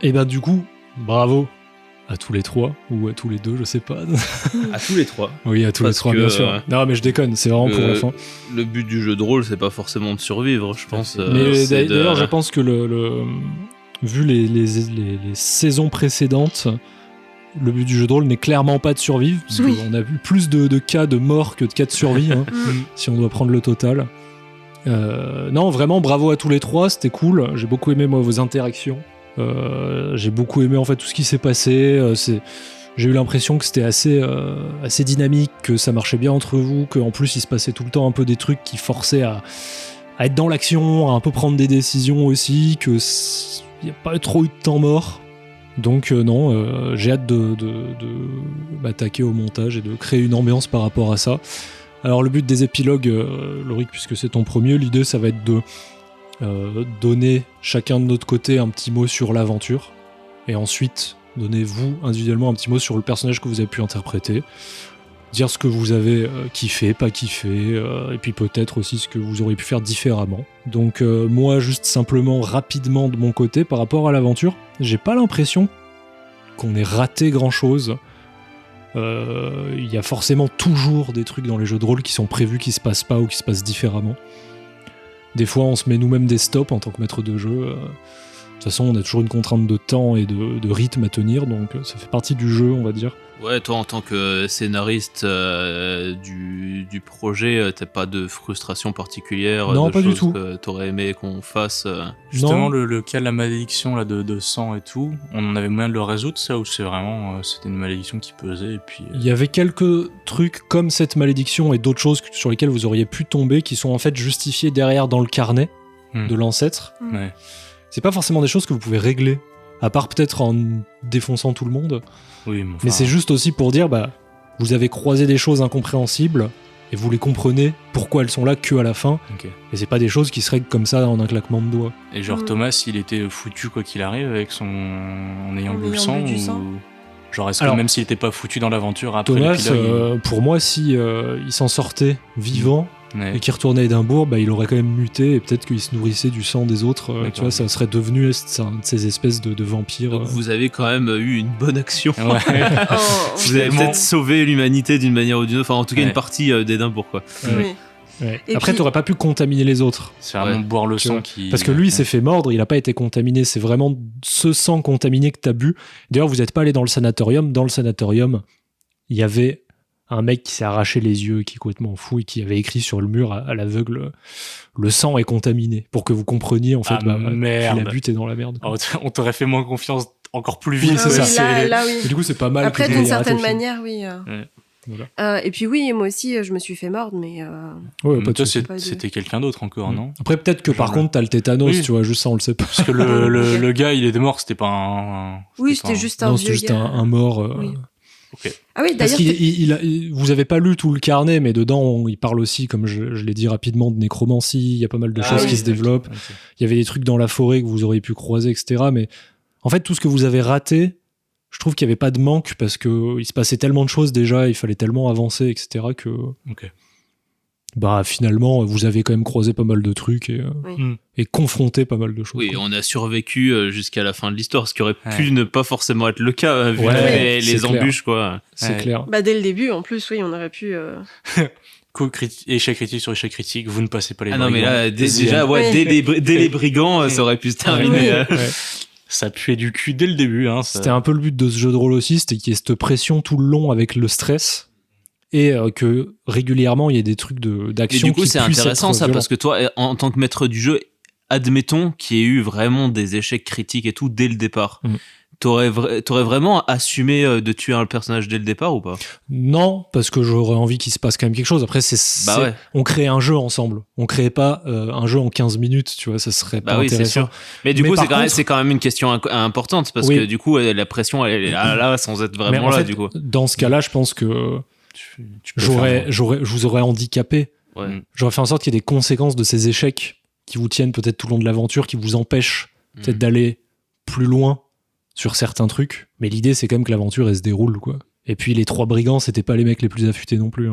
Et ben du coup, bravo à tous les 3, ou à tous les 2, je sais pas. À tous les 3. Oui, à tous les 3, bien sûr. Non, mais je déconne, c'est vraiment pour la fin. Le but du jeu de rôle, c'est pas forcément de survivre, je pense. Mais d'ailleurs, je pense que vu les saisons précédentes, le but du jeu de rôle n'est clairement pas de survivre, parce qu'on a vu plus de cas de mort que de cas de survie, hein, si on doit prendre le total. Non, vraiment, bravo à tous les 3, c'était cool. J'ai beaucoup aimé, moi, vos interactions. J'ai beaucoup aimé, en fait, tout ce qui s'est passé. J'ai eu l'impression que c'était assez dynamique, que ça marchait bien entre vous, qu'en plus, il se passait tout le temps un peu des trucs qui forçaient à être dans l'action, à un peu prendre des décisions aussi, qu'il n'y a pas trop eu de temps mort. Donc non, j'ai hâte de m'attaquer au montage et de créer une ambiance par rapport à ça. Alors le but des épilogues, Loric, puisque c'est ton premier, l'idée ça va être de donner chacun de notre côté un petit mot sur l'aventure, et ensuite donner vous individuellement un petit mot sur le personnage que vous avez pu interpréter, dire ce que vous avez kiffé, pas kiffé, et puis peut-être aussi ce que vous auriez pu faire différemment. Donc moi, juste simplement, rapidement de mon côté, par rapport à l'aventure, j'ai pas l'impression qu'on ait raté grand-chose. Il y a forcément toujours des trucs dans les jeux de rôle qui sont prévus, qui se passent pas ou qui se passent différemment. Des fois, on se met nous-mêmes des stops en tant que maître de jeu. De toute façon, on a toujours une contrainte de temps et de rythme à tenir, donc ça fait partie du jeu, on va dire. Ouais, toi, en tant que scénariste du projet, t'as pas de frustration particulière? Non, de pas du choses tout. Que t'aurais aimé qu'on fasse Justement, le cas de la malédiction là, de sang et tout, on en avait moyen de le résoudre, ça, ou c'est vraiment c'était une malédiction qui pesait et puis... Il y avait quelques trucs comme cette malédiction et d'autres choses sur lesquelles vous auriez pu tomber qui sont en fait justifiés derrière dans le carnet de l'ancêtre. Ouais. C'est pas forcément des choses que vous pouvez régler, à part peut-être en défonçant tout le monde. Oui, mais c'est juste aussi pour dire, vous avez croisé des choses incompréhensibles et vous les comprenez pourquoi elles sont là que à la fin. Okay. Et c'est pas des choses qui se règlent comme ça en un claquement de doigts. Et genre Thomas, il était foutu quoi qu'il arrive avec en ayant bu le sang, ou... Genre est-ce que même s'il était pas foutu dans l'aventure après Thomas, pour moi, si il s'en sortait vivant et qu'il retournait à Édimbourg, il aurait quand même muté et peut-être qu'il se nourrissait du sang des autres. Tu vois, ça serait devenu un de ces espèces de vampires. Donc vous avez quand même eu une bonne action. Ouais. Vous avez peut-être sauvé l'humanité d'une manière ou d'une autre. Enfin, en tout cas, une partie d'Édimbourg, quoi. Oui. Ouais. Après, t'aurais pas pu contaminer les autres. C'est vraiment boire le sang qui... Parce que lui, il s'est fait mordre, il a pas été contaminé. C'est vraiment ce sang contaminé que t'as bu. D'ailleurs, vous êtes pas allé dans le sanatorium. Dans le sanatorium, il y avait un mec qui s'est arraché les yeux, qui est complètement fou et qui avait écrit sur le mur à l'aveugle « Le sang est contaminé », pour que vous compreniez en fait tu l'as bu, t'es dans la merde. On t'aurait fait moins confiance encore plus vite. Oui, c'est ça. Là, oui. Et du coup, c'est pas mal. Après, d'une certaine manière, oui. Voilà. Et puis oui, moi aussi, je me suis fait mordre, mais... Ouais, toi, c'était quelqu'un d'autre encore, non? Après, peut-être que par contre, t'as le tétanos, tu vois, juste ça, on le sait pas. Parce que le gars, il est mort, c'était pas un... Oui, c'était juste un vieux c'était juste un mort... Oui. Okay. Ah oui, parce vous avez pas lu tout le carnet, mais dedans, il parle aussi, comme je l'ai dit rapidement, de nécromancie, il y a pas mal de choses qui se développent. Okay. Il y avait des trucs dans la forêt que vous auriez pu croiser, etc. Mais en fait, tout ce que vous avez raté, je trouve qu'il y avait pas de manque parce que il se passait tellement de choses déjà, il fallait tellement avancer, etc. que finalement, vous avez quand même croisé pas mal de trucs et confronté pas mal de choses. Oui, on a survécu jusqu'à la fin de l'histoire, ce qui aurait pu ne pas forcément être le cas vu les embûches, quoi. C'est clair. Dès le début, en plus, oui, on aurait pu... échec critique sur échec critique, vous ne passez pas les brigands. Non, mais là, déjà, dès les brigands, ça aurait pu se terminer. Ça puait du cul dès le début. C'était un peu le but de ce jeu de rôle aussi, c'était qu'il y ait cette pression tout le long avec le stress. Et que régulièrement il y ait des trucs d'action. Et du coup, c'est intéressant ça, parce que toi, en tant que maître du jeu, admettons qu'il y ait eu vraiment des échecs critiques et tout dès le départ. T'aurais vraiment assumé de tuer un personnage dès le départ ou pas? Non, parce que j'aurais envie qu'il se passe quand même quelque chose. Après, on crée un jeu ensemble. On crée pas un jeu en 15 minutes, tu vois, ça serait pas intéressant. C'est sûr. Mais du coup, c'est quand même une question importante, parce que du coup, la pression, elle est là sans être vraiment là, du coup. Dans ce cas-là, je pense que je vous aurais handicapé. J'aurais fait en sorte qu'il y ait des conséquences de ces échecs qui vous tiennent peut-être tout le long de l'aventure, qui vous empêchent peut-être d'aller plus loin sur certains trucs. Mais l'idée, c'est quand même que l'aventure, elle se déroule, quoi. Et puis les 3 brigands, c'était pas les mecs les plus affûtés non plus.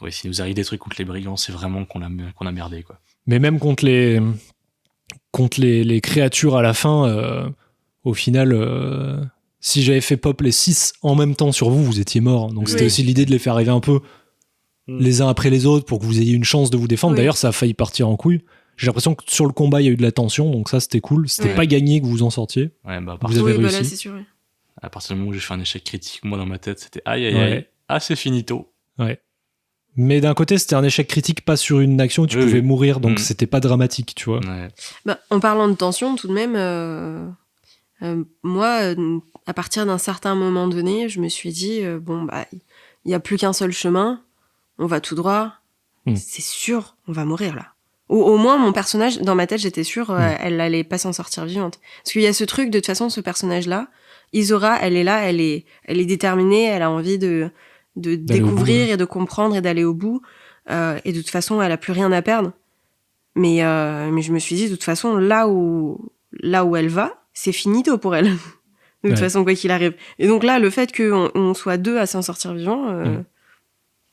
S'il nous arrive des trucs contre les brigands, c'est vraiment qu'on a merdé, quoi. Mais même contre contre les créatures à la fin, au final, si j'avais fait pop les 6 en même temps sur vous, vous étiez morts. Donc c'était aussi l'idée de les faire arriver un peu les uns après les autres pour que vous ayez une chance de vous défendre. D'ailleurs, ça a failli partir en couille. J'ai l'impression que sur le combat, il y a eu de la tension, donc ça, c'était cool. C'était pas gagné que vous en sortiez. Ouais, bah, vous avez réussi. Là, c'est sûr. À partir du moment où j'ai fait un échec critique, moi, dans ma tête, c'était aïe, c'est finito. Ouais. Mais d'un côté, c'était un échec critique, pas sur une action où tu pouvais mourir, donc c'était pas dramatique, tu vois. Ouais. Bah, en parlant de tension, tout de même, moi, à partir d'un certain moment donné, je me suis dit, il n'y a plus qu'un seul chemin, on va tout droit, c'est sûr, on va mourir là. Au moins, mon personnage, dans ma tête, j'étais sûre, elle allait pas s'en sortir vivante. Parce qu'il y a ce truc, de toute façon, ce personnage-là, Isora, elle est là, elle est déterminée, elle a envie de découvrir et de comprendre et d'aller au bout. Et de toute façon, elle a plus rien à perdre. Mais je me suis dit, de toute façon, là où elle va, c'est finito pour elle. De toute façon, quoi qu'il arrive. Et donc là, le fait qu'on soit 2 à s'en sortir vivant,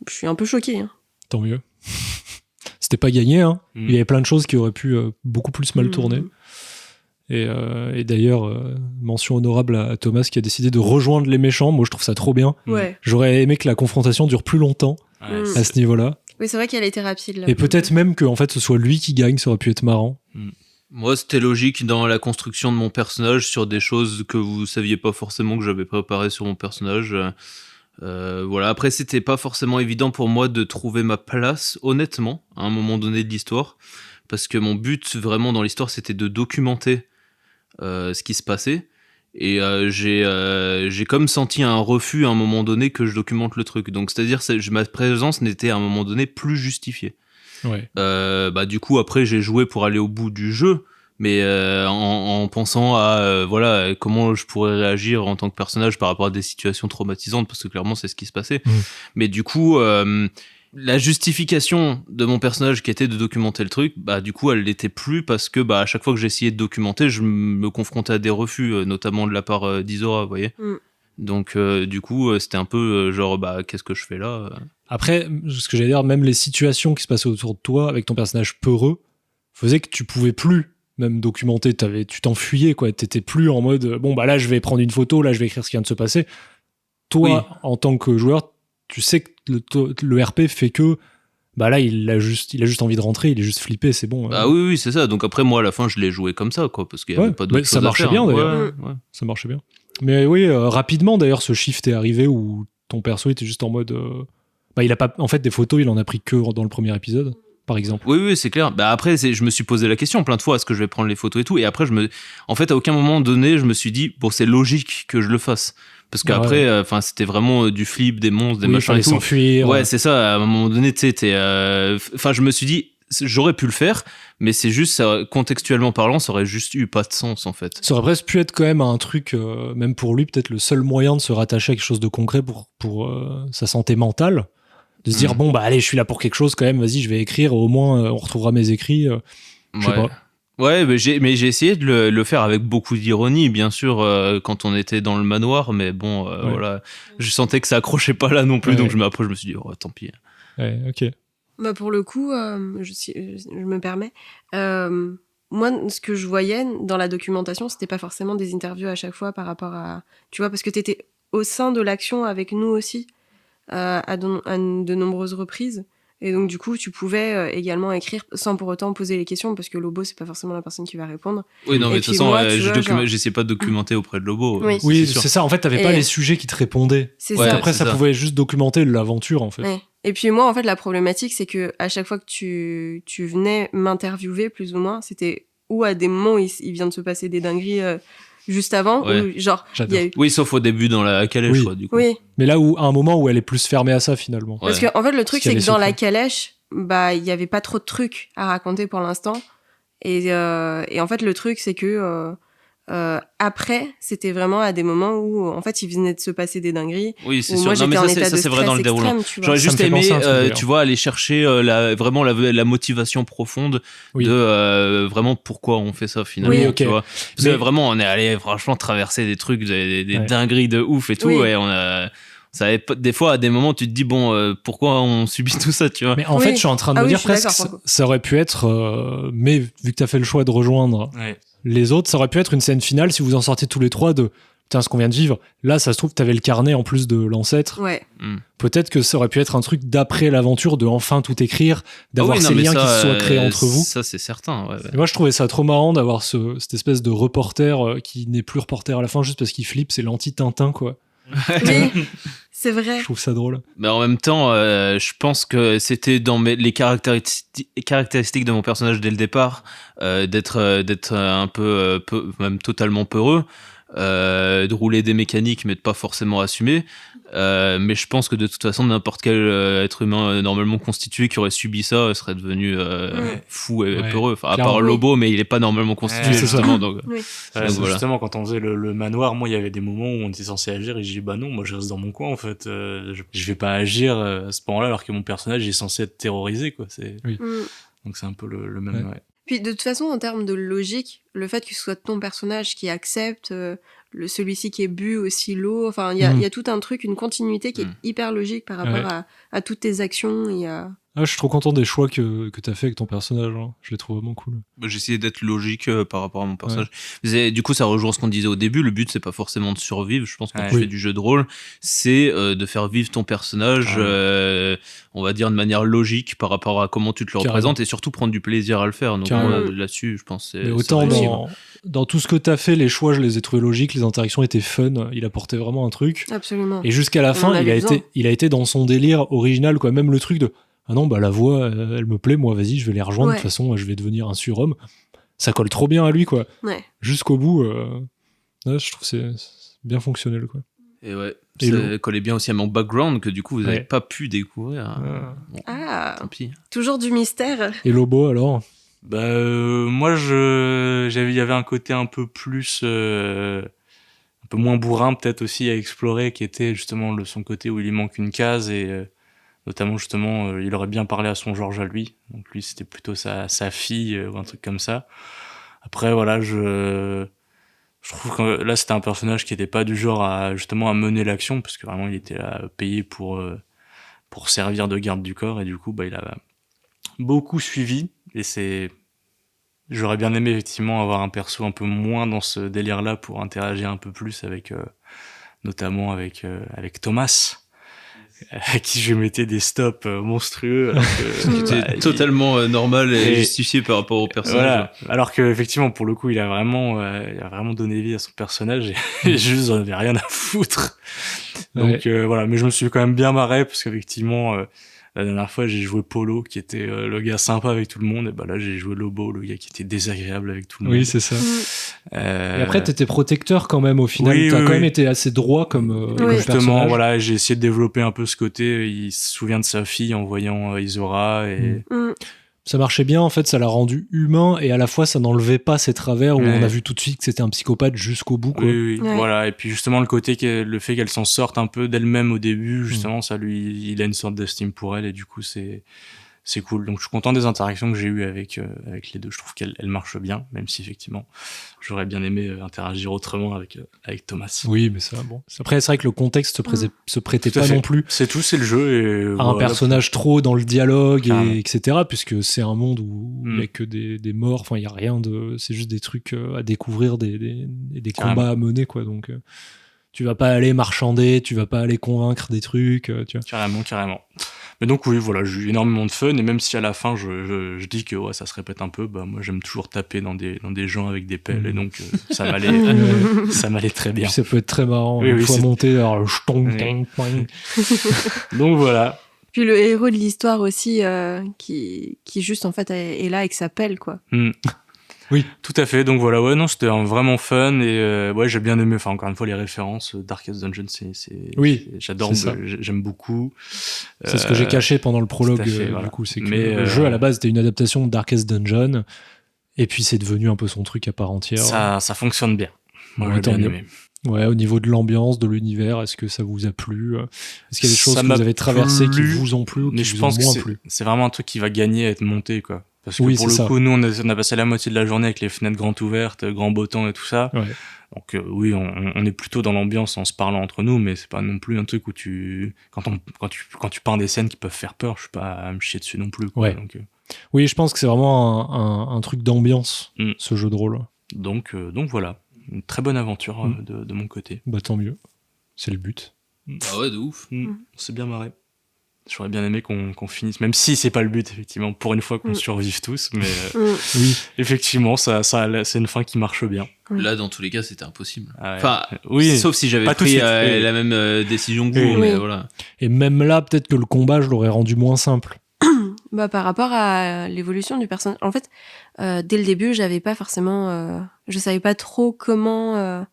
je suis un peu choquée. Hein. Tant mieux. C'était pas gagné, hein. Il y avait plein de choses qui auraient pu beaucoup plus mal tourner. Et d'ailleurs, mention honorable à Thomas qui a décidé de rejoindre les méchants. Moi, je trouve ça trop bien. Ouais. J'aurais aimé que la confrontation dure plus longtemps à ce niveau-là. Oui, c'est vrai qu'elle a été rapide. Là, et peut-être même que en fait, ce soit lui qui gagne, ça aurait pu être marrant. Moi, c'était logique dans la construction de mon personnage sur des choses que vous saviez pas forcément que j'avais préparées sur mon personnage. Voilà. Après, c'était pas forcément évident pour moi de trouver ma place, honnêtement, à un moment donné de l'histoire, parce que mon but vraiment dans l'histoire, c'était de documenter ce qui se passait. Et j'ai comme senti un refus à un moment donné que je documente le truc. Donc, c'est-à-dire ma présence n'était à un moment donné plus justifiée. Ouais. Du coup, après, j'ai joué pour aller au bout du jeu, mais en pensant à comment je pourrais réagir en tant que personnage par rapport à des situations traumatisantes, parce que clairement, c'est ce qui se passait. Mais du coup, la justification de mon personnage qui était de documenter le truc, du coup, elle l'était plus parce que à chaque fois que j'essayais de documenter, je me confrontais à des refus, notamment de la part d'Isora, vous voyez. Donc, du coup, c'était un peu qu'est-ce que je fais là Après, ce que j'allais dire, même les situations qui se passaient autour de toi avec ton personnage peureux faisaient que tu pouvais plus même documenter, tu t'enfuyais, quoi. T'étais plus en mode, là, je vais prendre une photo, là, je vais écrire ce qui vient de se passer. Toi, en tant que joueur, tu sais que le RP fait que là, il a juste envie de rentrer, il est juste flippé, c'est bon. Oui, c'est ça. Donc après, moi, à la fin, je l'ai joué comme ça, quoi, parce qu'il n'y avait pas d'autre chose ça marchait à faire. Bien, d'ailleurs. Ouais. Ça marchait bien. Mais oui, rapidement, d'ailleurs, ce shift est arrivé où ton perso était juste en mode... il a pas... En fait, des photos, il en a pris que dans le premier épisode, par exemple. Oui, c'est clair. Après, je me suis posé la question plein de fois, est-ce que je vais prendre les photos et tout. Et après, en fait, à aucun moment donné, je me suis dit, c'est logique que je le fasse. Parce qu'après, c'était vraiment du flip, des monstres, des machins et tout. S'enfuir. Ouais, c'est ça. À un moment donné, tu sais, je me suis dit, j'aurais pu le faire, mais c'est juste, contextuellement parlant, ça aurait juste eu pas de sens, en fait. Ça aurait presque pu être quand même un truc, même pour lui, peut-être le seul moyen de se rattacher à quelque chose de concret pour sa santé mentale. De se dire, allez, je suis là pour quelque chose quand même, vas-y, je vais écrire, au moins, on retrouvera mes écrits. Je sais pas. Ouais, mais j'ai essayé de le faire avec beaucoup d'ironie, bien sûr, quand on était dans le manoir, mais voilà, je sentais que ça accrochait pas là non plus, donc après je me suis dit, tant pis. Ouais, ok. Pour le coup, je me permets, moi, ce que je voyais dans la documentation, c'était pas forcément des interviews à chaque fois par rapport à... Tu vois, parce que t'étais au sein de l'action avec nous aussi, à de nombreuses reprises. Et donc, du coup, tu pouvais également écrire sans pour autant poser les questions, parce que Lobo, c'est pas forcément la personne qui va répondre. Oui, non, mais de toute façon, j'essaie pas de documenter auprès de Lobo. Oui, c'est ça. En fait, t'avais pas les sujets qui te répondaient. C'est ça. Après, ça pouvait juste documenter l'aventure, en fait. Ouais. Et puis moi, en fait, la problématique, c'est que à chaque fois que tu venais m'interviewer, plus ou moins, c'était ou à des moments où il vient de se passer des dingueries juste avant, ou genre... Y a eu... Oui, sauf au début dans la calèche, quoi, du coup. Oui. Mais là, à un moment où elle est plus fermée à ça, finalement. Parce qu'en fait, le truc, c'est que dans la calèche, il y avait pas trop de trucs à raconter pour l'instant. Et en fait, le truc, c'est que... après, c'était vraiment à des moments où, en fait, il venait de se passer des dingueries. Oui, c'est sûr. Non, mais ça, c'est vrai dans le déroulement. J'aurais juste aimé, tu vois, aller chercher vraiment la motivation profonde de vraiment pourquoi on fait ça finalement. Oui, ok. Tu vois. Parce que vraiment, on est allé franchement traverser des trucs, des dingueries de ouf et tout, et Des fois, à des moments, tu te dis, bon, pourquoi on subit tout ça, tu vois. Mais en fait, je suis en train de me dire presque, ça aurait pu être, mais vu que t'as fait le choix de rejoindre les autres, ça aurait pu être une scène finale si vous en sortez tous les trois de putain, ce qu'on vient de vivre. Là, ça se trouve, t'avais le carnet en plus de l'ancêtre. Ouais. Peut-être que ça aurait pu être un truc d'après l'aventure, de enfin tout écrire, d'avoir ces liens qui se soient créés entre vous. Ça, c'est certain. Ouais. Et moi, je trouvais ça trop marrant d'avoir cette espèce de reporter qui n'est plus reporter à la fin juste parce qu'il flippe. C'est l'anti-Tintin, quoi. Oui, c'est vrai. Je trouve ça drôle. Mais en même temps, je pense que c'était dans les caractéristiques de mon personnage dès le départ, d'être un peu, même totalement peureux. De rouler des mécaniques mais de pas forcément assumer, mais je pense que de toute façon n'importe quel être humain normalement constitué qui aurait subi ça serait devenu fou et peureux, enfin, à part Lobo, mais il est pas normalement constitué justement, donc, donc voilà. Justement, quand on faisait le manoir, moi il y avait des moments où on était censé agir et j'ai dit bah non, moi je reste dans mon coin en fait, je vais pas agir à ce moment-là alors que mon personnage est censé être terrorisé, quoi. Donc c'est un peu le même. Puis de toute façon, en termes de logique, le fait que ce soit ton personnage qui accepte, celui-ci qui est bu aussi l'eau, enfin il y a tout un truc, une continuité qui est hyper logique par rapport à toutes tes actions et à... Ah, je suis trop content des choix que t'as fait avec ton personnage, hein. Je les trouve vraiment cool. J'ai essayé d'être logique par rapport à mon personnage. Du coup, ça rejoint ce qu'on disait au début. Le but, c'est pas forcément de survivre. Je pense que quand tu fais du jeu de rôle, c'est de faire vivre ton personnage, on va dire de manière logique par rapport à comment tu te le représentes, et surtout prendre du plaisir à le faire. Donc là-dessus, je pense que c'est... Mais autant dans tout ce que t'as fait, les choix, je les ai trouvés logiques, les interactions étaient fun, il apportait vraiment un truc. Absolument. Et jusqu'à la fin, il a été dans son délire original, quoi. Même le truc de ah non, bah la voix, elle me plaît, moi, vas-y, je vais les rejoindre, de toute façon, je vais devenir un surhomme. Ça colle trop bien à lui, quoi. Ouais. Jusqu'au bout, je trouve que c'est bien fonctionnel, quoi. Et ça collait bien aussi à mon background que du coup, vous n'avez pas pu découvrir. Bon, tant pis. Toujours du mystère. Et Lobo, alors moi, il y avait un côté un peu plus... un peu moins bourrin, peut-être aussi, à explorer, qui était justement son côté où il lui manque une case et... notamment justement il aurait bien parlé à son Georges à lui, donc lui c'était plutôt sa fille ou un truc comme ça. Après voilà, je trouve que là c'était un personnage qui était pas du genre à mener l'action, parce que vraiment il était là payé pour servir de garde du corps, et du coup il a beaucoup suivi, et j'aurais bien aimé effectivement avoir un perso un peu moins dans ce délire là pour interagir un peu plus avec notamment avec Thomas, à qui je mettais des stops monstrueux, qui était totalement normal et justifié par rapport au personnage. Voilà. Alors que effectivement, pour le coup, il a vraiment donné vie à son personnage, et juste j'en avais rien à foutre. Donc voilà, mais je me suis quand même bien marré, parce qu'effectivement la dernière fois j'ai joué Polo, qui était le gars sympa avec tout le monde, et là j'ai joué Lobo, le gars qui était désagréable avec tout le monde. Oui, c'est ça. Et après t'étais protecteur quand même au final, t'as quand même été assez droit comme justement, voilà, j'ai essayé de développer un peu ce côté, il se souvient de sa fille en voyant Isora, et ça marchait bien, en fait, ça l'a rendu humain, et à la fois ça n'enlevait pas ses travers où on a vu tout de suite que c'était un psychopathe jusqu'au bout, quoi. Oui. Voilà, et puis justement le fait qu'elle s'en sorte un peu d'elle-même au début, justement, ça il a une sorte d'estime pour elle, et du coup c'est cool. Donc je suis content des interactions que j'ai eues avec les deux. Je trouve qu'elles marchent bien, même si effectivement j'aurais bien aimé interagir autrement avec Thomas. Oui, mais ça, bon. Après, c'est vrai que le contexte se prêtait pas non plus. C'est tout, c'est le jeu. Et un personnage trop dans le dialogue, etc. Puisque c'est un monde où il n'y a que des morts, enfin il n'y a rien de... C'est juste des trucs à découvrir, des combats à mener, quoi. Donc tu vas pas aller marchander, tu vas pas aller convaincre des trucs, tu vois. Carrément. Mais donc oui, voilà, j'ai eu énormément de fun, et même si à la fin je dis que ça se répète un peu, moi j'aime toujours taper dans des gens avec des pelles, et donc ça m'allait très bien. Puis ça peut être très marrant, une fois monté, alors je tombe. Donc voilà. Puis le héros de l'histoire aussi, qui juste en fait est là avec sa pelle, quoi. Oui, tout à fait. Donc voilà, c'était vraiment fun, et j'ai bien aimé. Enfin, encore une fois, les références Darkest Dungeon, j'adore, j'aime beaucoup. C'est ce que j'ai caché pendant le prologue. Du coup, c'est que le jeu à la base était une adaptation de Darkest Dungeon, et puis c'est devenu un peu son truc à part entière. Ça fonctionne bien. Moi, j'ai bien aimé. Ouais, au niveau de l'ambiance, de l'univers, est-ce que ça vous a plu ? Est-ce qu'il y a des choses que vous avez traversées qui vous ont plu ou qui vous ont moins plu ? C'est vraiment un truc qui va gagner à être monté, quoi. Parce que pour le coup, nous, on a passé la moitié de la journée avec les fenêtres grandes ouvertes, grand beau temps et tout ça. Ouais. Donc oui, on est plutôt dans l'ambiance en se parlant entre nous, mais c'est pas non plus un truc où quand tu peins des scènes qui peuvent faire peur, je suis pas à me chier dessus non plus. Quoi. Ouais. Donc, oui, je pense que c'est vraiment un truc d'ambiance, ce jeu de rôle. Donc voilà, une très bonne aventure de mon côté. Bah tant mieux, c'est le but. Ah ouais, de ouf. On s'est bien marré. J'aurais bien aimé qu'on finisse, même si c'est pas le but, effectivement, pour une fois qu'on survive tous, mais oui, effectivement, ça, c'est une fin qui marche bien. Là, dans tous les cas, c'était impossible. Ah ouais. Enfin, oui, sauf si j'avais pris la même décision que vous, mais voilà. Et même là, peut-être que le combat, je l'aurais rendu moins simple. Bah, par rapport à l'évolution du personnage. En fait, dès le début, j'avais pas forcément, je savais pas trop comment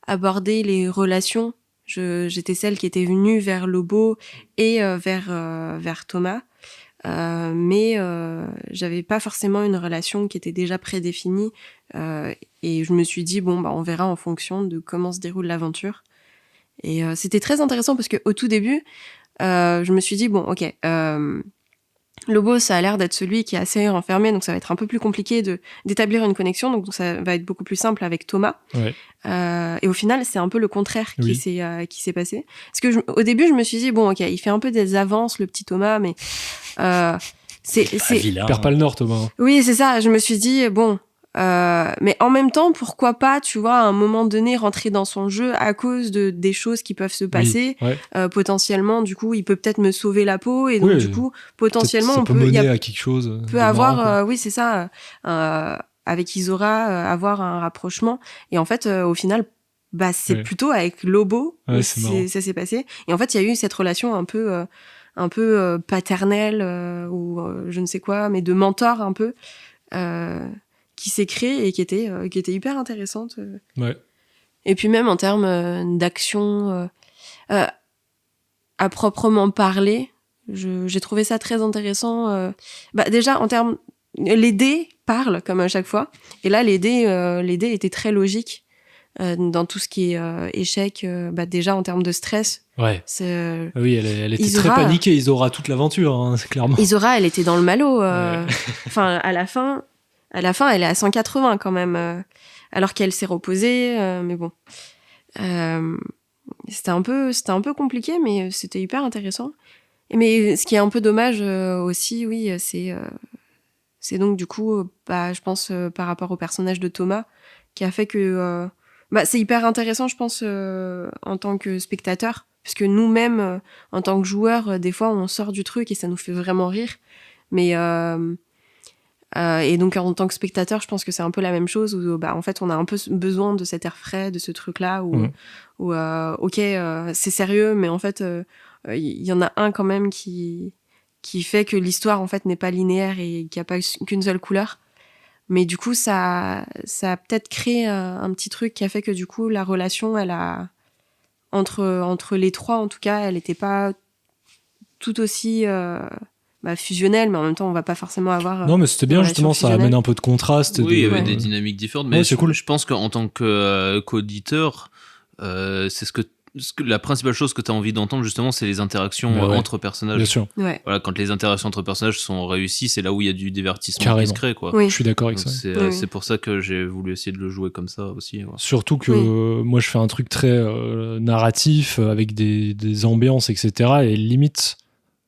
aborder les relations. J'étais celle qui était venue vers Lobo et vers Thomas, mais j'avais pas forcément une relation qui était déjà prédéfinie, et je me suis dit bon bah on verra en fonction de comment se déroule l'aventure. Et c'était très intéressant parce que au tout début, je me suis dit bon ok. Lobo, ça a l'air d'être celui qui est assez renfermé, donc ça va être un peu plus compliqué d'établir une connexion, donc ça va être beaucoup plus simple avec Thomas. Ouais. Et au final, c'est un peu le contraire qui s'est passé. Parce que au début, je me suis dit, bon, ok, il fait un peu des avances, le petit Thomas, mais il perd pas le nord, Thomas. Oui, c'est ça. Je me suis dit, bon, mais en même temps, pourquoi pas, tu vois, à un moment donné, rentrer dans son jeu à cause des choses qui peuvent se passer. Oui, ouais. Potentiellement, du coup, il peut peut-être me sauver la peau, et donc du coup, potentiellement, ça peut mener à quelque chose. Peut avoir, oui, c'est ça, avec Isora, avoir un rapprochement. Et en fait, au final, bah, c'est plutôt avec Lobo que ça s'est passé. Et en fait, il y a eu cette relation un peu paternelle ou je ne sais quoi, mais de mentor un peu. Qui s'est créée et qui était hyper intéressante. Ouais. Et puis même en termes d'action à proprement parler, j'ai trouvé ça très intéressant. Bah déjà en termes, les dés parlent comme à chaque fois, et là les dés étaient très logiques dans tout ce qui est échec. Bah déjà en termes de stress. Ouais. Oui, elle était Isora, très paniquée. Isora toute l'aventure, hein, clairement. Isora, elle était dans le malo. Enfin, à la fin, elle est à 180 quand même, alors qu'elle s'est reposée. Mais bon, c'était un peu compliqué, mais c'était hyper intéressant. Mais ce qui est un peu dommage aussi, oui, c'est donc du coup, bah, je pense par rapport au personnage de Thomas, qui a fait que, bah, c'est hyper intéressant, je pense, en tant que spectateur, puisque nous-mêmes, en tant que joueurs, des fois, on sort du truc et ça nous fait vraiment rire. Mais et donc en tant que spectateur, je pense que c'est un peu la même chose où bah en fait on a un peu besoin de cet air frais, de ce truc là où ok c'est sérieux, mais en fait il y en a un quand même qui fait que l'histoire en fait n'est pas linéaire et qu'il n'y a pas qu'une seule couleur. Mais du coup ça a peut-être créé un petit truc qui a fait que du coup la relation entre les trois en tout cas elle n'était pas tout aussi fusionnel, mais en même temps on va pas forcément avoir non mais c'était bien justement, ça amène un peu de contraste. Oui, il y avait des dynamiques différentes, mais c'est cool. Je pense qu'en tant qu'auditeur, c'est la principale chose que tu as envie d'entendre justement, c'est les interactions entre personnages. Bien sûr. Ouais. Voilà, quand les interactions entre personnages sont réussies, c'est là où il y a du divertissement qui se crée, quoi. Oui. Je suis d'accord avec ça. C'est pour ça que j'ai voulu essayer de le jouer comme ça aussi. Ouais. Surtout que moi je fais un truc très narratif avec des ambiances, etc. Et limite,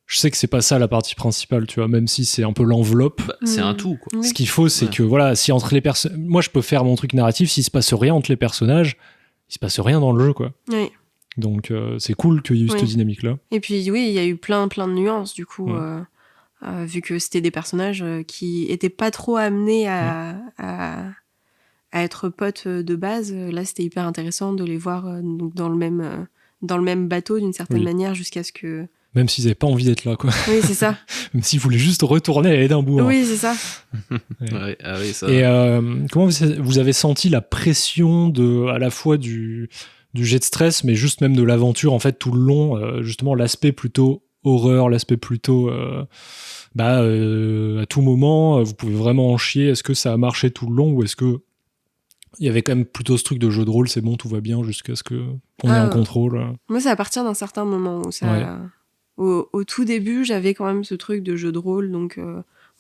je sais que c'est pas ça la partie principale, tu vois, même si c'est un peu l'enveloppe. Bah, c'est un tout, quoi. Ce qu'il faut, c'est que voilà, si entre les personnes, moi je peux faire mon truc narratif, s'il se passe rien entre les personnages, il se passe rien dans le jeu, quoi. Oui. Donc c'est cool qu'il y ait eu cette dynamique-là. Et puis oui, il y a eu plein de nuances du coup, vu que c'était des personnages qui étaient pas trop amenés à être potes de base. Là, c'était hyper intéressant de les voir dans le même bateau d'une certaine manière jusqu'à ce que. Même s'ils n'avaient pas envie d'être là, quoi. Oui, c'est ça. Même s'ils voulaient juste retourner à Édimbourg. Oui, c'est ça. Ça. Et comment vous avez senti la pression à la fois du jet de stress, mais juste même de l'aventure, en fait, tout le long, justement, l'aspect plutôt horreur, l'aspect plutôt... à tout moment, vous pouvez vraiment en chier. Est-ce que ça a marché tout le long, ou est-ce que il y avait quand même plutôt ce truc de jeu de rôle, c'est bon, tout va bien jusqu'à ce qu'on ait en contrôle? Moi, c'est à partir d'un certain moment où ça... Au tout début, j'avais quand même ce truc de jeu de rôle, donc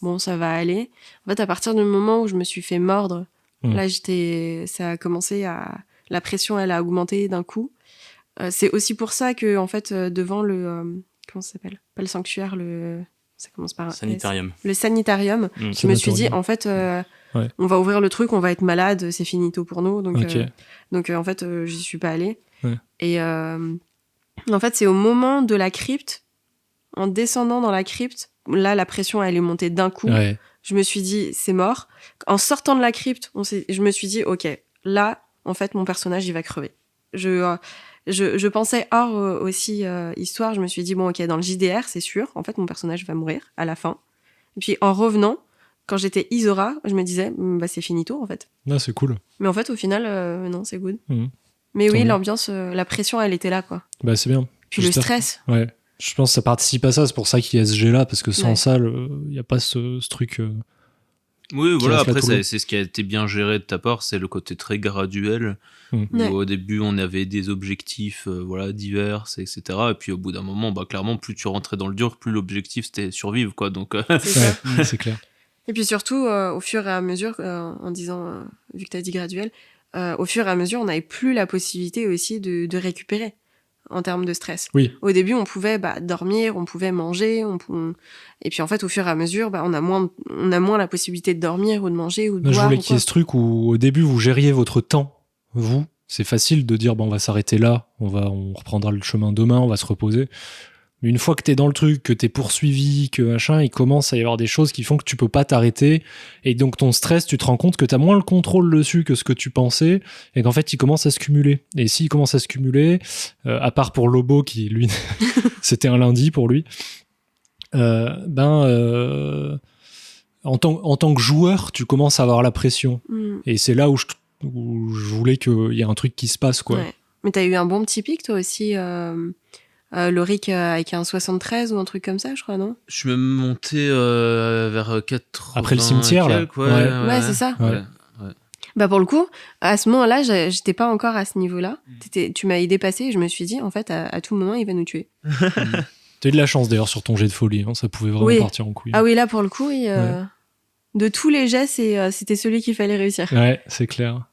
bon, ça va aller. En fait, à partir du moment où je me suis fait mordre, là, ça a commencé la pression, elle a augmenté d'un coup. C'est aussi pour ça que, en fait, devant le, comment ça s'appelle ? Pas le sanctuaire, ça commence par sanitarium. Le sanitarium. Je me suis dit, en fait, on va ouvrir le truc, on va être malade, c'est finito pour nous. Donc, en fait, j'y suis pas allée. Ouais. Et en fait, c'est au moment de la crypte, en descendant dans la crypte, là, la pression, elle est montée d'un coup. Ouais. Je me suis dit, c'est mort. En sortant de la crypte, je me suis dit, ok, là, en fait, mon personnage, il va crever. Je pensais hors aussi histoire, je me suis dit, bon, ok, dans le JDR, c'est sûr, en fait, mon personnage va mourir à la fin. Et puis, en revenant, quand j'étais Isora, je me disais, bah, c'est finito, en fait. Ah, c'est cool. Mais en fait, au final, non, c'est good. Mais Tant oui, mieux. l'ambiance, la pression, elle était là, quoi. Bah, c'est bien. Puis le stress. Ouais. Je pense que ça participe à ça, c'est pour ça qu'il y a ce jet-là, parce que sans ça, il n'y a pas ce truc. Oui, voilà, après, c'est ce qui a été bien géré de ta part, c'est le côté très graduel. Où au début, on avait des objectifs divers, etc. Et puis au bout d'un moment, bah, clairement, plus tu rentrais dans le dur, plus l'objectif c'était survivre, quoi. Donc, c'est clair. Et puis surtout, au fur et à mesure, en disant, vu que tu as dit graduel, au fur et à mesure, on n'avait plus la possibilité aussi de récupérer en termes de stress. Oui. Au début, on pouvait dormir, on pouvait manger, et puis en fait, au fur et à mesure, on a moins la possibilité de dormir ou de manger ou de boire. Je voulais qu'il y ait ce truc où au début, vous gériez votre temps. Vous, c'est facile de dire, on va s'arrêter là, on reprendra le chemin demain, on va se reposer. Mais une fois que t'es dans le truc, que t'es poursuivi, que machin, il commence à y avoir des choses qui font que tu peux pas t'arrêter. Et donc ton stress, tu te rends compte que t'as moins le contrôle dessus que ce que tu pensais, et qu'en fait, il commence à se cumuler. Et s'il commence à se cumuler, à part pour Lobo, qui lui, c'était un lundi pour lui, en tant que joueur, tu commences à avoir la pression. Et c'est là où je voulais qu'il y ait un truc qui se passe, quoi. Ouais. Mais t'as eu un bon petit pic, toi aussi, Loric avec un 73 ou un truc comme ça, je crois, non ? Je suis même monté vers 80. Après le cimetière, là. Ouais, c'est ça. Ouais. Bah, pour le coup, à ce moment-là, j'étais pas encore à ce niveau-là. Tu m'avais dépassé et je me suis dit, en fait, à tout moment, il va nous tuer. T'as eu de la chance, d'ailleurs, sur ton jet de folie. Hein, ça pouvait vraiment partir en couille. Ah oui, là, pour le coup, de tous les jets, c'était celui qu'il fallait réussir. Ouais, c'est clair.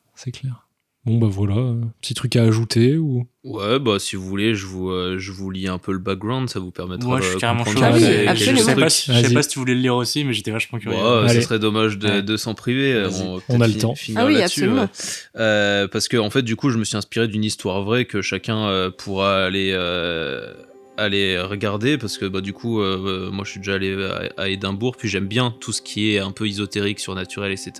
Bon, bah voilà, petit truc à ajouter ou... Ouais, bah si vous voulez, je vous lis un peu le background, ça vous permettra de je suis carrément chaud. Absolument. Je sais pas si tu voulais le lire aussi, mais j'étais vachement curieux. Ouais, ce serait dommage de s'en priver. On a le temps. Ah oui, absolument. Parce que en fait, du coup, je me suis inspiré d'une histoire vraie que chacun pourra aller regarder, parce que bah du coup moi je suis déjà allé à Édimbourg, puis j'aime bien tout ce qui est un peu ésotérique, surnaturel, etc.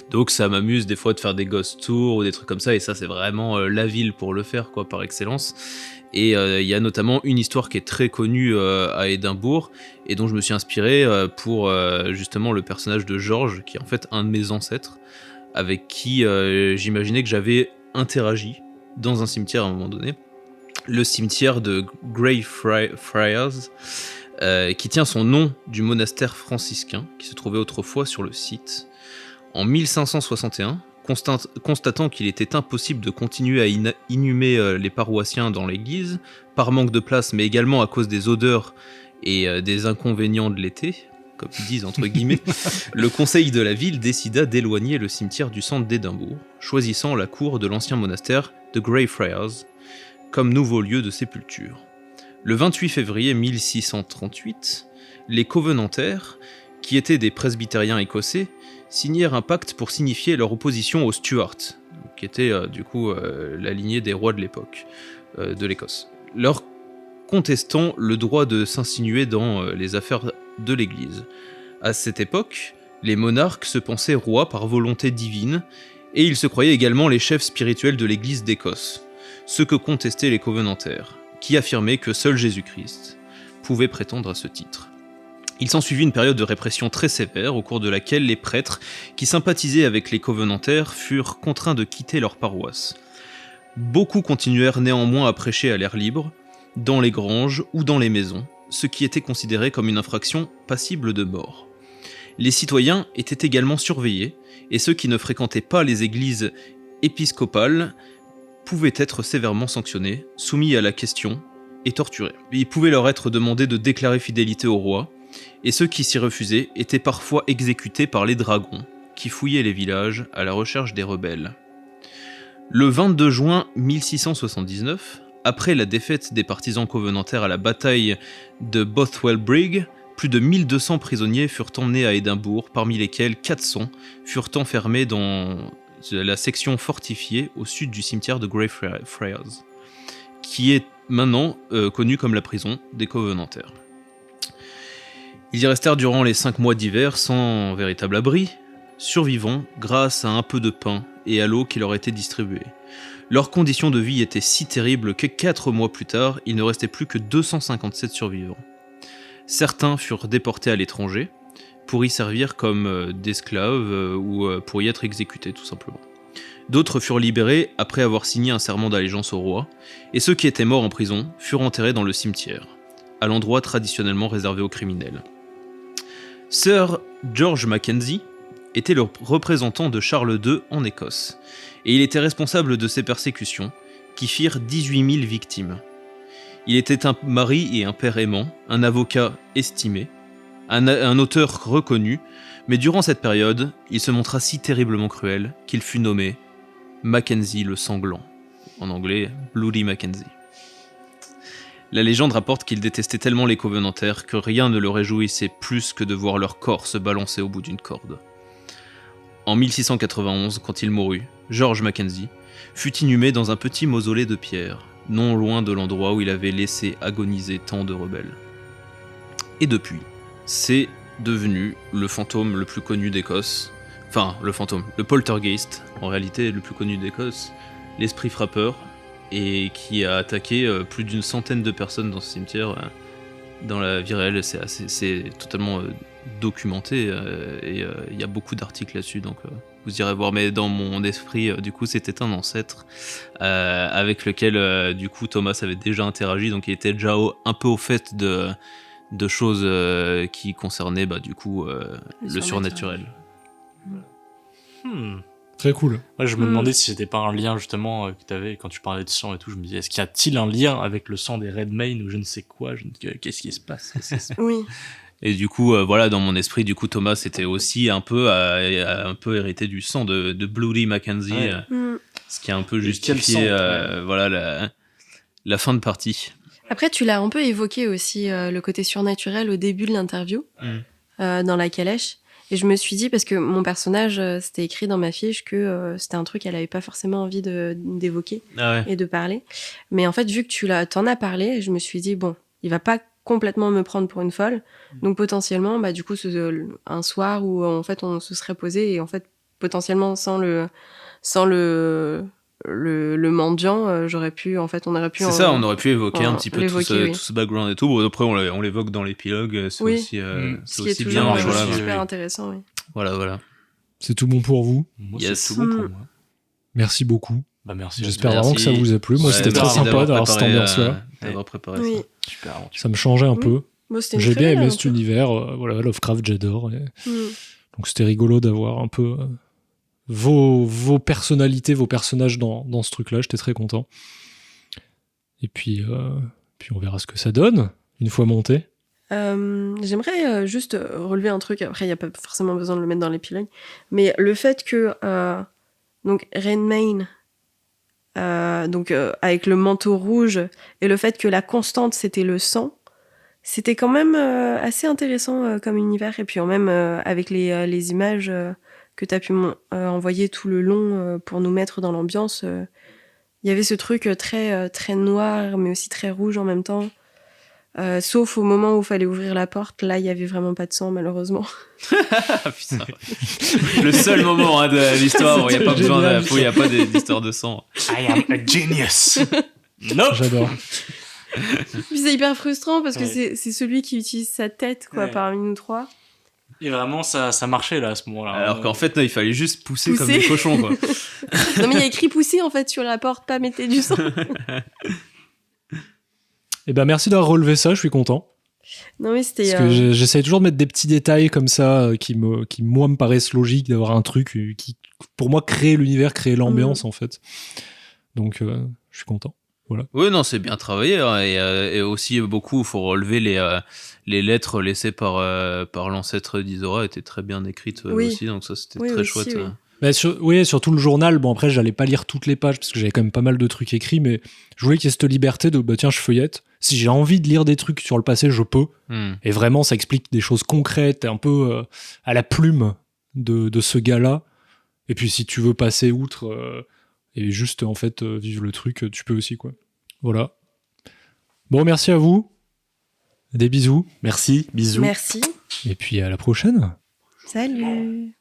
Donc ça m'amuse des fois de faire des ghost tours ou des trucs comme ça, et ça c'est vraiment la ville pour le faire, quoi, par excellence. Et il y a notamment une histoire qui est très connue à Édimbourg, et dont je me suis inspiré pour justement le personnage de George, qui est en fait un de mes ancêtres, avec qui j'imaginais que j'avais interagi dans un cimetière à un moment donné. Le cimetière de Greyfriars, qui tient son nom du monastère franciscain qui se trouvait autrefois sur le site. En 1561, constatant qu'il était impossible de continuer à inhumer les paroissiens dans l'église, par manque de place, mais également à cause des odeurs et des inconvénients de l'été, comme ils disent entre guillemets, le conseil de la ville décida d'éloigner le cimetière du centre d'Édimbourg, choisissant la cour de l'ancien monastère de Greyfriars comme nouveau lieu de sépulture. Le 28 février 1638, les Covenantaires, qui étaient des presbytériens écossais, signèrent un pacte pour signifier leur opposition aux Stuarts, qui étaient du coup la lignée des rois de l'époque de l'Écosse, leur contestant le droit de s'insinuer dans les affaires de l'Église. À cette époque, les monarques se pensaient rois par volonté divine, et ils se croyaient également les chefs spirituels de l'Église d'Écosse, ce que contestaient les Covenantaires, qui affirmaient que seul Jésus-Christ pouvait prétendre à ce titre. Il s'ensuivit une période de répression très sévère, au cours de laquelle les prêtres qui sympathisaient avec les Covenantaires furent contraints de quitter leur paroisse. Beaucoup continuèrent néanmoins à prêcher à l'air libre, dans les granges ou dans les maisons, ce qui était considéré comme une infraction passible de mort. Les citoyens étaient également surveillés, et ceux qui ne fréquentaient pas les églises épiscopales pouvaient être sévèrement sanctionnés, soumis à la question et torturés. Il pouvait leur être demandé de déclarer fidélité au roi, et ceux qui s'y refusaient étaient parfois exécutés par les dragons, qui fouillaient les villages à la recherche des rebelles. Le 22 juin 1679, après la défaite des partisans covenantaires à la bataille de Bothwell Brig, plus de 1200 prisonniers furent emmenés à Édimbourg, parmi lesquels 400 furent enfermés dans la section fortifiée au sud du cimetière de Greyfriars, qui est maintenant connue comme la prison des covenantaires. Ils y restèrent durant les 5 mois d'hiver sans véritable abri, survivant grâce à un peu de pain et à l'eau qui leur était distribuée. Leurs conditions de vie étaient si terribles que 4 mois plus tard, il ne restait plus que 257 survivants. Certains furent déportés à l'étranger pour y servir comme d'esclaves ou pour y être exécutés tout simplement. D'autres furent libérés après avoir signé un serment d'allégeance au roi, et ceux qui étaient morts en prison furent enterrés dans le cimetière, à l'endroit traditionnellement réservé aux criminels. Sir George Mackenzie était le représentant de Charles II en Écosse, et il était responsable de ces persécutions, qui firent 18 000 victimes. Il était un mari et un père aimant, un avocat estimé, un auteur reconnu, mais durant cette période, il se montra si terriblement cruel qu'il fut nommé Mackenzie le Sanglant, en anglais Bloody Mackenzie. La légende rapporte qu'il détestait tellement les covenantaires que rien ne le réjouissait plus que de voir leur corps se balancer au bout d'une corde. En 1691, quand il mourut, George Mackenzie fut inhumé dans un petit mausolée de pierre, non loin de l'endroit où il avait laissé agoniser tant de rebelles. Et depuis, c'est devenu le fantôme le plus connu d'Écosse, enfin le poltergeist, en réalité le plus connu d'Écosse, l'esprit frappeur, et qui a attaqué plus d'une centaine de personnes dans ce cimetière. Dans la vie réelle, c'est totalement documenté, et il y a beaucoup d'articles là-dessus, donc vous irez voir. Mais dans mon esprit, du coup, c'était un ancêtre avec lequel, du coup, Thomas avait déjà interagi, donc il était déjà un peu au fait de choses qui concernaient, du coup, le surnaturel. Très cool. Ouais, je me demandais si c'était pas un lien justement que tu avais quand tu parlais de sang et tout. Je me disais, est-ce qu'il y a-t-il un lien avec le sang des Redmayne ou je ne sais quoi, qu'est-ce qui se passe? Oui. Et du coup, voilà, dans mon esprit, du coup, Thomas était aussi un peu hérité du sang de Bloody Mackenzie, ce qui a un peu justifié voilà, la fin de partie. Après, tu l'as un peu évoqué aussi, le côté surnaturel au début de l'interview, dans la calèche. Et je me suis dit, parce que mon personnage, c'était écrit dans ma fiche que c'était un truc qu'elle avait pas forcément envie d'évoquer et de parler. Mais en fait, vu que t'en as parlé, je me suis dit, bon, il va pas complètement me prendre pour une folle. Donc potentiellement, du coup, un soir où en fait on se serait posé et en fait potentiellement sans le mendiant, on aurait pu on aurait pu évoquer un petit peu tout ce background et tout. Bon, après on l'évoque dans l'épilogue, c'est aussi ce qui est bien. Super intéressant. Oui. Voilà. C'est tout bon pour vous? Moi, c'est tout bon pour moi. Merci beaucoup. Merci. J'espère vraiment que ça vous a plu. Moi, c'était très sympa d'avoir cette ambiance-là. D'avoir préparé ça. Super. Ça me changeait un peu. Moi, j'ai bien aimé cet univers. Lovecraft, j'adore. Donc c'était rigolo d'avoir un peu vos personnalités, vos personnages dans ce truc-là. J'étais très content. Et puis on verra ce que ça donne une fois monté. J'aimerais juste relever un truc. Après, il n'y a pas forcément besoin de le mettre dans l'épilogue. Mais le fait que donc Redmayne, avec le manteau rouge, et le fait que la constante c'était le sang, c'était quand même assez intéressant comme univers. Et puis même avec les images que tu as pu envoyer tout le long pour nous mettre dans l'ambiance, il y avait ce truc très, très noir mais aussi très rouge en même temps. Sauf au moment où il fallait ouvrir la porte, là il y avait vraiment pas de sang malheureusement. Putain. Le seul moment de l'histoire où il n'y a pas besoin il n'y a pas d'histoire de sang. I am a genius. Non, j'adore. Puis c'est hyper frustrant parce que c'est celui qui utilise sa tête parmi nous trois. Et vraiment ça marchait là à ce moment-là. Alors qu'en fait il fallait juste pousser comme des cochons quoi. Non mais il y a écrit pousser en fait sur la porte, pas mettez du sang. Eh ben merci d'avoir relevé ça, je suis content. Non mais c'était. Parce que j'essaye toujours de mettre des petits détails comme ça qui moi me paraissent logiques, d'avoir un truc qui pour moi crée l'univers, crée l'ambiance en fait. Donc je suis content. Voilà. Oui, non, c'est bien travaillé. Hein, et aussi, beaucoup, il faut relever les lettres laissées par l'ancêtre d'Isora étaient très bien écrites aussi. Donc ça, c'était très aussi, chouette. Oui. Surtout le journal. Bon, après, j'allais pas lire toutes les pages parce que j'avais quand même pas mal de trucs écrits, mais je voulais qu'il y ait cette liberté de, tiens, je feuillette. Si j'ai envie de lire des trucs sur le passé, je peux. Et vraiment, ça explique des choses concrètes, un peu à la plume de ce gars-là. Et puis, si tu veux passer outre et juste, en fait, vivre le truc, tu peux aussi, quoi. Voilà. Bon, merci à vous. Des bisous. Merci, bisous. Merci. Et puis, à la prochaine. Salut.